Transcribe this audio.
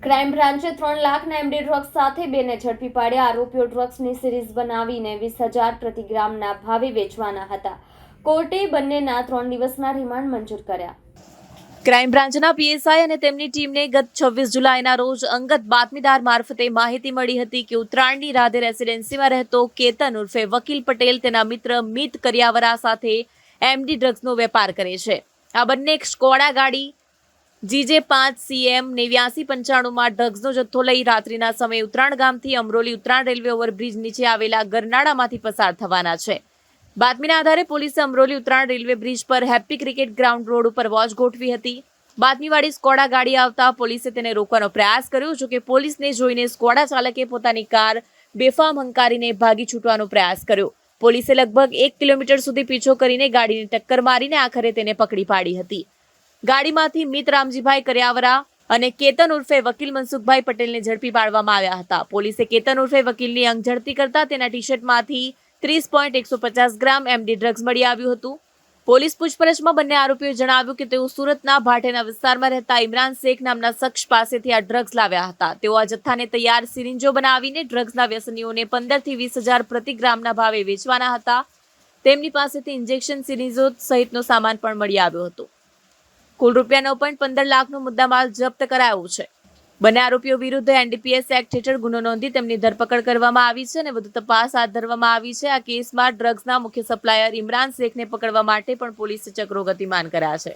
Crime બ્રાન્ચે 3 લાખના MD drugs સાથે બેને ઝડપી પાડ્યા. આરોપીઓ ડ્રગ્સની સિરીઝ બનાવીને 20,000 પ્રતિ ગ્રામના ભાવે વેચવાના હતા. કોર્ટે બંનેના 3 દિવસના રિમાન્ડ મંજૂર કર્યા. ક્રાઇમ બ્રાન્ચના પીએસઆઈ અને તેમની ટીમને ગત 26 જુલાઈના રોજ અંગત બાતમીદાર મારફતે માહિતી મળી હતી કે ઉત્તરાયણની રાધે રેસિડેન્સીમાં રહેતો કેતન ઉર્ફે વકીલ પટેલ તેના મિત્ર મિત કરિયાવરા સાથે એમડી ડ્રગ્સનો વેપાર કરે છે. આ બંને એક સ્કોડા ગાડી GJ5 CM 8995 ડ્રગ્સનો જથ્થો લઈ રાત્રિના સમયે ઉત્તરાયણ ગામથી અમરોલી ઉત્તરાયણ રેલવે ઓવરબ્રિજ નીચે આવેલા ગરનાળામાંથી પસાર થવાના છે. બાતમીના આધારે પોલીસે અમરોલી ઉત્તરાયણ રેલવે બ્રિજ પર હેપી ક્રિકેટ ગ્રાઉન્ડ રોડ ઉપર વોચ ગોઠવી હતી. બાતમીવાળી સ્કોડા ગાડી આવતા પોલીસે તેને રોકવાનો પ્રયાસ કર્યો. જોકે પોલીસને જોઈને સ્કોડા ચાલકે પોતાની કાર બેફામ હંકારીને ભાગી છૂટવાનો પ્રયાસ કર્યો. પોલીસે લગભગ 1 કિલોમીટર સુધી પીછો કરીને ગાડીને ટક્કર મારીને આખરે તેને પકડી પાડી હતી. ગાડીમાંથી મિત રામજીભાઈ કરિયાવરા અને કેતન ઉર્ફે વકીલ મનસુખભાઈ પટેલને ઝડપી પાડવામાં આવ્યા હતા. પોલીસે કેતન ઉર્ફે વકીલની અંગ ઝડપી કરતા તેના ટી શર્ટમાંથી 30.150 ગ્રામ એમડી ડ્રગ્સ મળી આવ્યું હતું. પોલીસ પૂછપરછમાં બંને આરોપીઓએ જણાવ્યું કે તેઓ સુરતના ભાટેના વિસ્તારમાં રહેતા ઇમરાન શેખ નામના શખ્સ પાસેથી આ ડ્રગ્સ લાવ્યા હતા. તેઓ આ જથ્થાને તૈયાર સિરિંજો બનાવીને ડ્રગ્સના વ્યસનીઓને 15 થી 20,000 પ્રતિ ગ્રામના ભાવે વેચવાના હતા. તેમની પાસેથી ઇન્જેક્શન સિરિંજો સહિતનો સામાન પણ મળી આવ્યો હતો. કુલ રૂપિયા 9.15 લાખનો મુદ્દામાલ જપ્ત કરાયો છે. બંને આરોપીઓ વિરુદ્ધ NDPS એક્ટ હેઠળ ગુનો નોંધી તેમની ધરપકડ કરવામાં આવી છે અને વધુ તપાસ હાથ ધરવામાં આવી છે. આ કેસમાં ડ્રગ્સના મુખ્ય સપ્લાયર ઇમરાન શેખને પકડવા માટે પણ પોલીસે ચક્રો ગતિમાન કર્યા છે.